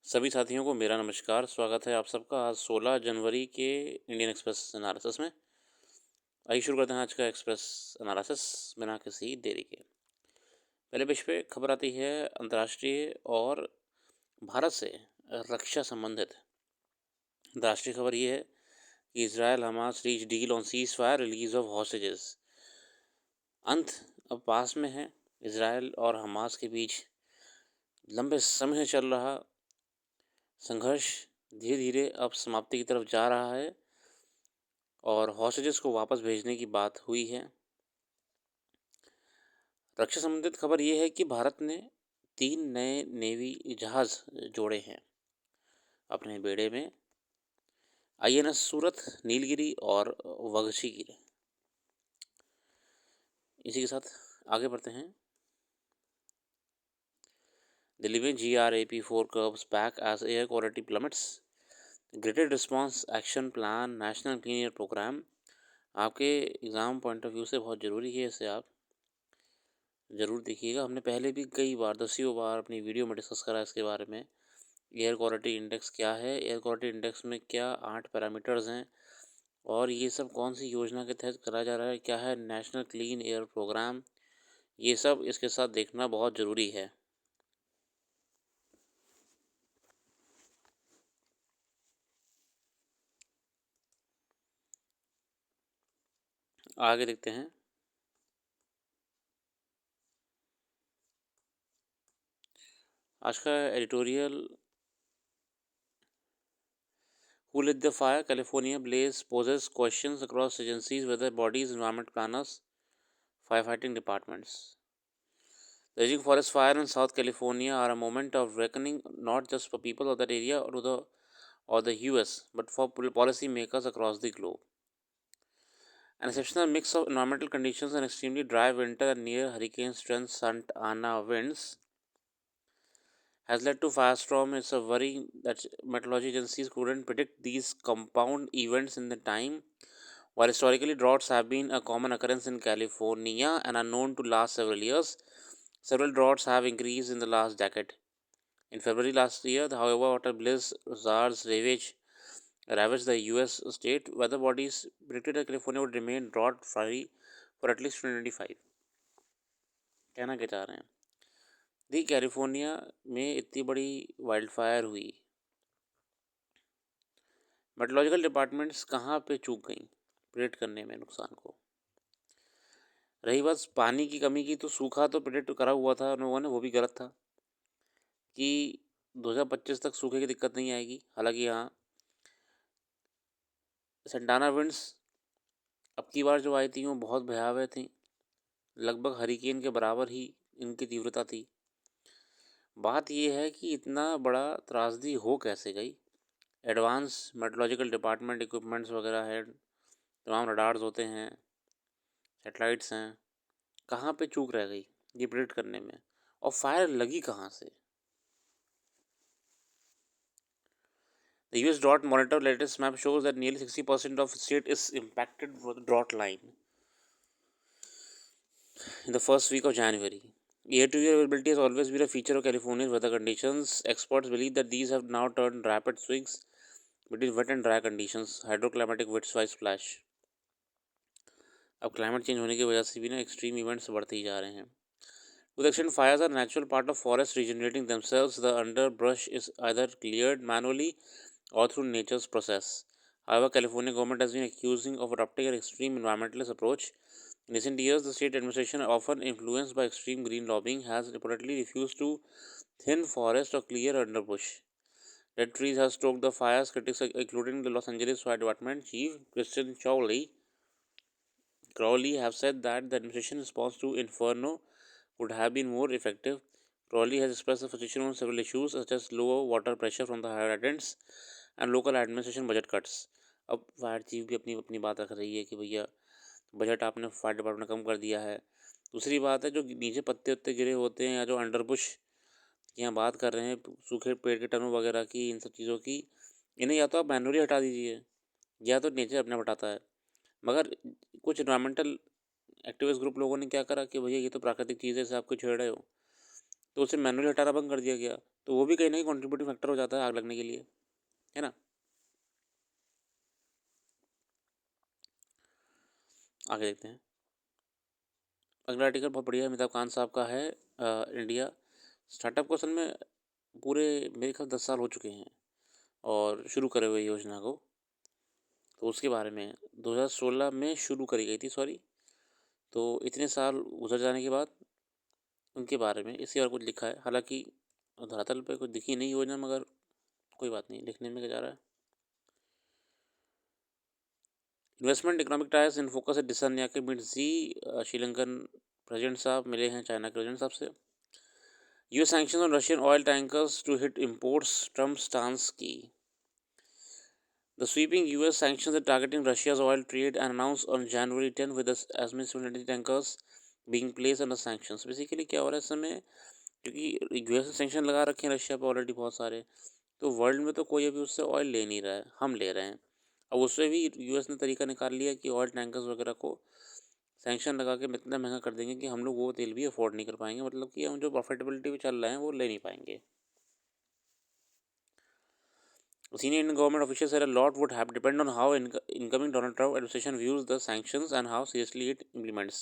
सभी साथियों को मेरा नमस्कार। स्वागत है आप सबका आज 16 जनवरी के इंडियन एक्सप्रेस एनालिसिस में। आइए शुरू करते हैं आज का एक्सप्रेस एनालिसिस बिना किसी देरी के। पहले पेज पे खबर आती है अंतर्राष्ट्रीय और भारत से रक्षा संबंधित। अंतर्राष्ट्रीय खबर ये है कि Israel Hamas reach deal on cease fire release of hostages. अंत अब पास में है। इजराइल और हमास के बीच लंबे समय से चल रहा संघर्ष धीरे धीरे अब समाप्ति की तरफ जा रहा है और हॉस्टेजेस को वापस भेजने की बात हुई है। रक्षा संबंधित खबर यह है कि भारत ने 3 नए नेवी जहाज जोड़े हैं अपने बेड़े में। आईएनएस सूरत, नीलगिरी और वगशीगिरी। इसी के साथ आगे बढ़ते हैं। दिल्ली में GRAP-4 curbs back as air quality plummets. Graded response action plan national clean air programme आपके एग्ज़ाम पॉइंट ऑफ व्यू से बहुत ज़रूरी है। इसे आप ज़रूर देखिएगा। हमने पहले भी कई बार दसियों बार अपनी वीडियो में डिस्कस करा इसके बारे में। एयर क्वालिटी इंडेक्स क्या है, एयर क्वालिटी इंडेक्स में क्या 8 पैरामीटर्स हैं और ये सब कौन सी योजना के तहत करा जा रहा है, क्या है नेशनल क्लीन एयर प्रोग्राम, ये सब इसके साथ देखना बहुत ज़रूरी है। आगे देखते हैं। आज का editorial Who lit the fire? California blaze poses questions across agencies, weather bodies, environment planners, firefighting departments. The raging forest fire in South California are a moment of reckoning, not just for people of that area or the US, but for policy makers across the globe. An exceptional mix of environmental conditions and extremely dry winter and near hurricane strength Santa Ana winds has led to firestorm. It's a worry that meteorology agencies couldn't predict these compound events in the time. While historically droughts have been a common occurrence in California and are known to last several years, several droughts have increased in the last decade. In February last year, however, water blizzards ravaged the US state. Weather bodies predicted that California would remain drought free for at least 2025. कहना क्या चाह रहे हैं? देखिए, California में इतनी बड़ी wild fire हुई, मेट्रोलॉजिकल डिपार्टमेंट्स कहाँ पे चूक गई प्रेडिक्ट करने में नुकसान को। रही बात पानी की कमी की, तो सूखा तो प्रेडिक्ट करा हुआ था उन लोगों ने, वो भी गलत था कि 2025 तक सूखे की दिक्कत नहीं आएगी। हालांकि यहाँ सेंटाना विंड्स अब की बार जो आई थी वो बहुत भयावह थी, लगभग हरिकेन के बराबर ही इनकी तीव्रता थी। बात यह है कि इतना बड़ा त्रासदी हो कैसे गई। एडवांस मेट्रोलॉजिकल डिपार्टमेंट इक्विपमेंट्स वगैरह है, तमाम रडार्स होते हैं, सेटेलाइट्स हैं, कहाँ पे चूक रह गई ये प्रेडिक्ट करने में, और फायर लगी कहाँ से। The US drought monitor latest map shows that nearly 60% of state is impacted with the drought line in the first week of January. Year-to-year availability has always been a feature of California's weather conditions. Experts believe that these have now turned rapid swings between wet and dry conditions, hydroclimatic width-wise splash. अब climate change होने की वजह से भी ना extreme events बढ़ते ही जा रहे हैं। To the extent fires are a natural part of forests regenerating themselves, the underbrush is either cleared manually or through nature's process. However, California government has been accusing of adopting an extreme environmentalist approach. In recent years, the state administration, often influenced by extreme green lobbying, has reportedly refused to thin forest or clear underbrush. Dead trees have stoked the fires. Critics, including the Los Angeles Fire Department Chief Christian Crowley, have said that the administration response to Inferno would have been more effective. Crowley has expressed frustration on several issues such as lower water pressure from the hydrants and local administration budget cuts. अब fire chief भी अपनी बात रख रही है कि भैया budget आपने फायर डिपार्टमेंट कम कर दिया है। दूसरी बात है जो नीचे पत्ते उत्ते गिरे होते हैं या जो अंडरबुश की यहाँ बात कर रहे हैं, सूखे पेड़ के टनों वगैरह की, इन सब चीज़ों की, इन्हें या तो आप मैनुअली हटा दीजिए या तो नेचर अपने हटाता है। मगर कुछ इन्वायरमेंटल एक्टिविस्ट ग्रुप लोगों ने क्या करा कि भैया ये तो प्राकृतिक चीज़ है, इसे आप क्यों छेड़ रहे हो, तो उसे मैनुअली हटाना बंद कर दिया गया। तो वो भी कहीं ना कहीं कॉन्ट्रीब्यूटिंग फैक्टर हो जाता है आग लगने के लिए, है ना। आगे देखते हैं। अगला आर्टिकल बहुत बढ़िया अमिताभ कांत साहब का है। इंडिया स्टार्टअप को असल में पूरे मेरे ख्याल 10 साल हो चुके हैं और शुरू करे हुए योजना को। तो उसके बारे में 2016 में शुरू करी गई थी, सॉरी। तो इतने साल गुजर जाने के बाद उनके बारे में इसके और कुछ लिखा है। हालांकि धरातल पे कुछ दिखी नहीं योजना, मगर कोई बात नहीं, लिखने में क्या जा रहा है। Investment economic times in focus Dissanayake meet Xi Sri Lankan president साहब मिले हैं चाइना के प्रेसिडेंट साहब से। US sanction on Russian oil tankers to hit imports, Trump stance की। The sweeping US sanctions are targeting Russia's oil trade and announced on January 10 with as many 720 tankers being placed under sanctions. Basically क्या हो रहा है इस समय, क्योंकि US ने sanction लगा रखे हैं रशिया पे ऑलरेडी बहुत सारे, तो वर्ल्ड में तो कोई अभी उससे ऑयल ले नहीं रहा है, हम ले रहे हैं। अब उससे भी यूएस ने तरीका निकाल लिया कि ऑयल टैंकर्स वगैरह को सैंक्शन लगा के इतना महंगा कर देंगे कि हम लोग वो तेल भी अफोर्ड नहीं कर पाएंगे, मतलब कि हम जो प्रॉफिटेबिलिटी पे चल रहे हैं वो ले नहीं पाएंगे। Senior Indian government officials said a lot would have depend on how incoming Donald Trump administration views the sanctions and how seriously it implements.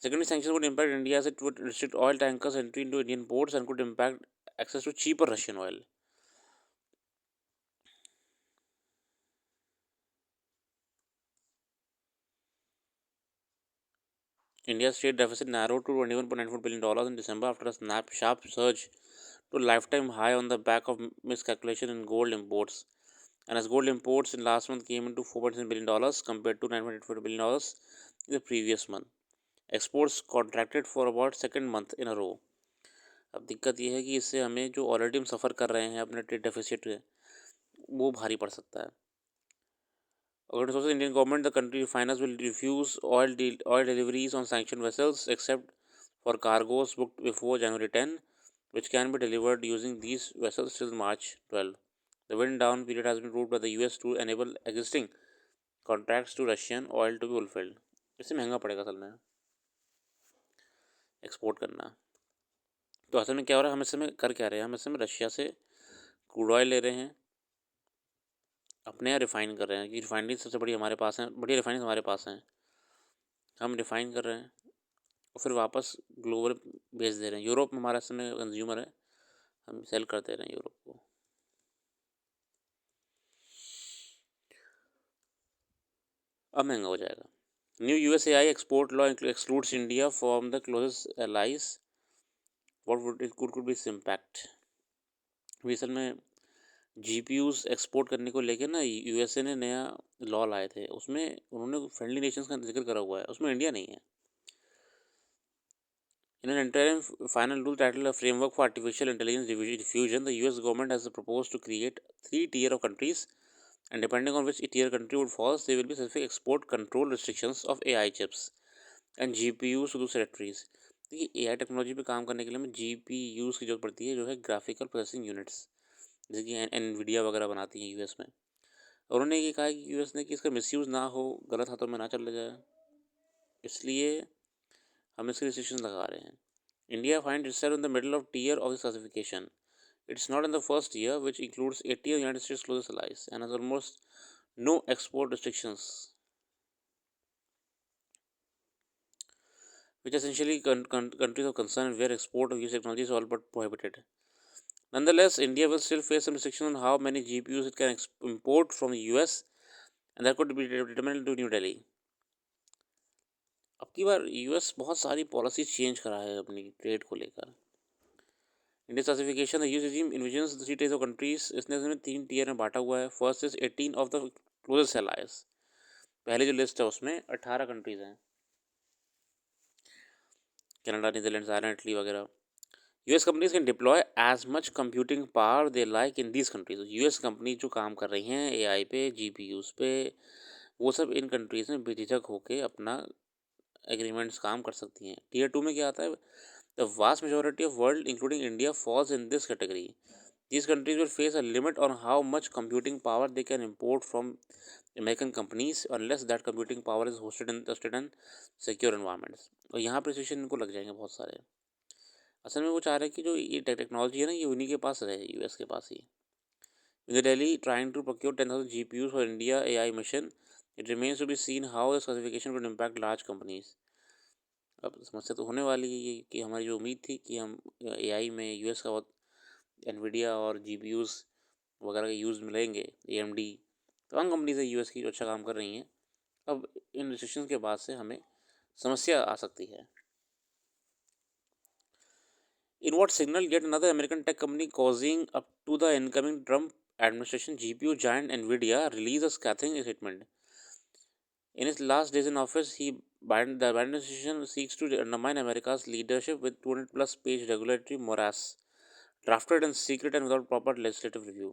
Secondly, sanctions would impact India as it would restrict oil tankers entry into Indian ports and could impact access to cheaper Russian oil. India's trade deficit narrowed to $21.94 billion in December after a sharp surge to a lifetime high on the back of miscalculation in gold imports. And as gold imports in last month came into $4.7 billion compared to $9.84 billion in the previous month. Exports contracted for about second month in a row. अब दिक्कत ये है कि इससे हमें जो already हम सफ़र कर रहे हैं अपने ट्रेड डेफिसिट में, वो भारी पड़ सकता है। According to sources, Indian government, the country refiners will refuse oil deliveries on sanctioned vessels except for cargoes booked before January 10, which can be delivered using these vessels till March 12. The wind down period has been ruled by the US to enable existing contracts to Russian oil to be fulfilled. इससे महंगा पड़ेगा असल में export करना। तो असल में क्या हो रहा है, हम इस समय कर क्या रहे हैं, हम इस समय रशिया से क्रूड ऑयल ले रहे हैं, अपने यहाँ रिफ़ाइन कर रहे हैं कि रिफाइनरी सबसे बड़ी हमारे पास है, बड़ी रिफाइनरी हमारे पास हैं, हम रिफ़ाइन कर रहे हैं और फिर वापस ग्लोबल भेज दे रहे हैं। यूरोप में हमारा समय कंज्यूमर है, हम सेल कर दे रहे हैं यूरोप को। अब महंगा हो जाएगा। New US AI export law excludes India from the closest allies, what would it could be its impact. असल में जीपीयूज एक्सपोर्ट करने को लेकर ना यूएसए ने नया लॉ लाए थे, उसमें उन्होंने फ्रेंडली नेशंस का जिक्र करा हुआ है, उसमें इंडिया नहीं है। In an interim final rule titled A Framework for Artificial Intelligence Diffusion, the US government has proposed to create 3 tiers of countries, and depending on which tier country would fall, there will be specific export control restrictions of AI chips and GPUs to those territories. देखिए AI technology पे काम करने के लिए हमें GPUs की जरूरत पड़ती है, जो है ग्राफिकल प्रोसेसिंग यूनिट्स, जैसे कि एनवीडिया वगैरह बनाती हैं यूएस में। और उन्होंने ये कहा कि यूएस ने कि इसका मिसयूज़ ना हो, गलत हाथों में ना चले जाए, इसलिए हम इसके रिस्ट्रिक्शन लगा रहे हैं। India finds itself in the middle of tier of this classification. It's not in the first tier, which includes 80 of the United States closest allies and has almost no export restrictions, which essentially countries of concern where export of US technology is all but prohibited. Nonetheless, India will still face some restrictions on how many GPUs it can import from the US, and that could be determined to New Delhi. अब की बार US बहुत सारी policy change करा है अपनी trade को लेकर। India classification the US regime envisions the 3 tiers of countries, इसने इसमें 3 टियर में बांटा हुआ है। First is 18 of the closest allies, पहले जो लिस्ट है उसमें 18 कंट्रीज हैं, कनाडा, नीदरलैंड्स, आयरलैंड, इटली वगैरह। US companies can deploy as much computing power they like in these countries. US company जो काम कर रही हैं एआई पे, जीपीयूज पे, वो सब इन कंट्रीज में बेझिझक होके अपना एग्रीमेंट्स काम कर सकती हैं। टियर 2 में क्या आता है, the vast majority of world including India falls in this category. These countries will face a limit on how much computing power they can import from American companies unless that computing power is hosted in trusted and secure environments. और यहाँ पर restriction इनको लग जाएंगे बहुत सारे। असल में वो चाह रहे हैं कि जो ये टेक्नोलॉजी है ना, ये उन्हीं के पास रहे, यूएस के पास ही। With Delhi trying to procure 10,000 GPUs for India AI mission, it remains to be seen how the specification would impact large companies. अब समस्या तो होने वाली है ये कि हमारी जो उम्मीद थी कि हम एआई में यूएस का बहुत एनवीडिया और जीपीयूज़ वगैरह के यूज़ मिलेंगे, एएमडी तमाम कंपनीज है यूएस की जो अच्छा काम कर रही हैं, अब इन रिस्ट्रिक्शंस के बाद से हमें समस्या आ सकती है। In what signal yet another American tech company causing up to the incoming Trump administration GPU giant Nvidia released a scathing statement. In his last days in office, the Biden administration seeks to undermine America's leadership with 200 plus page regulatory morass, drafted in secret and without proper legislative review.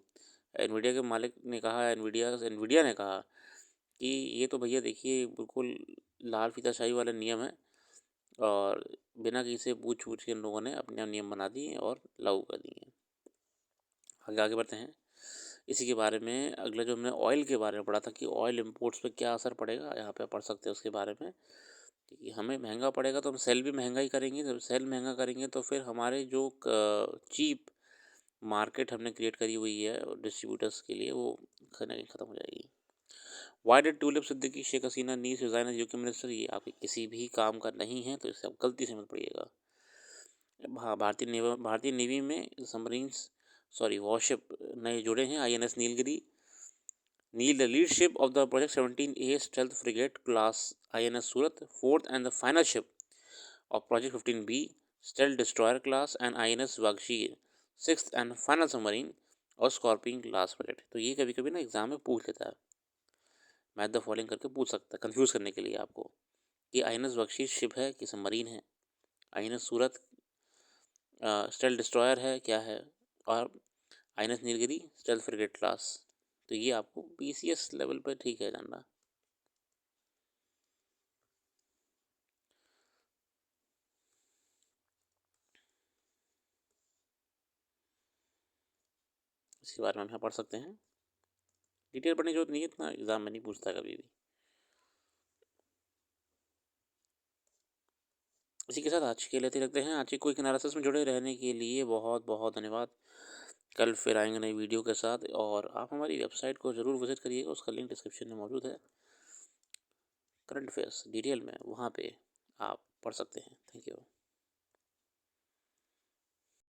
Nvidia के मालिक ने कहा, Nvidia ने कहा कि ये तो भैया देखिए बिल्कुल लाल फीताशाही वाले नियम है और बिना किसी से पूछ के इन लोगों ने अपने नियम बना दिए और लागू कर दिए। आगे बढ़ते हैं। इसी के बारे में अगला जो हमने ऑयल के बारे में पढ़ा था कि ऑयल इंपोर्ट्स पे क्या असर पड़ेगा, यहाँ पे पढ़ सकते हैं उसके बारे में कि हमें महंगा पड़ेगा तो हम सेल भी महंगा ही करेंगे। जब सेल महंगा करेंगे तो फिर हमारे जो चीप मार्केट हमने क्रिएट करी हुई है डिस्ट्रीब्यूटर्स के लिए, वो ख़त्म हो जाएगी। Why did Tulip Siddiqui Sheikh Hasina needs resign as UK minister, ये आपके किसी भी काम का नहीं है तो इससे आप गलती से मत पड़िएगा। हाँ, भारतीय नेवी में वॉरशिप नए जुड़े हैं, आईएनएस नीलगिरी नील the lead ship of the project 17A stealth frigate class INS Surat, fourth and the final ship of project 15B stealth destroyer class and INS Vaghsheer, sixth and final submarine और स्कॉर्पियन क्लास फ्रिगेट। तो ये कभी कभी ना exam में पूछ लेता है, मैथ द फॉलोइंग करके पूछ सकता है कंफ्यूज करने के लिए आपको कि आईएनएस वागशीर शिप है कि सबमरीन है, आईएनएस सूरत स्टेल्थ डिस्ट्रॉयर है क्या है, और INS Nilgiri stealth frigate class. तो ये आपको पीसीएस लेवल पर ठीक है जानना। इसके बारे में हम यहाँ पढ़ सकते हैं, डिटेल पढ़ने की जरूरत नहीं है, इतना एग्जाम में नहीं पूछता कभी भी। इसी के साथ आज के लिए रखते हैं। आज की क्विक एनालिसिस में जुड़े रहने के लिए बहुत बहुत धन्यवाद। कल फिर आएंगे नई वीडियो के साथ और आप हमारी वेबसाइट को ज़रूर विजिट करिएगा, उसका लिंक डिस्क्रिप्शन में मौजूद है। करंट अफेयर्स डिटेल में वहाँ पे आप पढ़ सकते हैं। Thank you.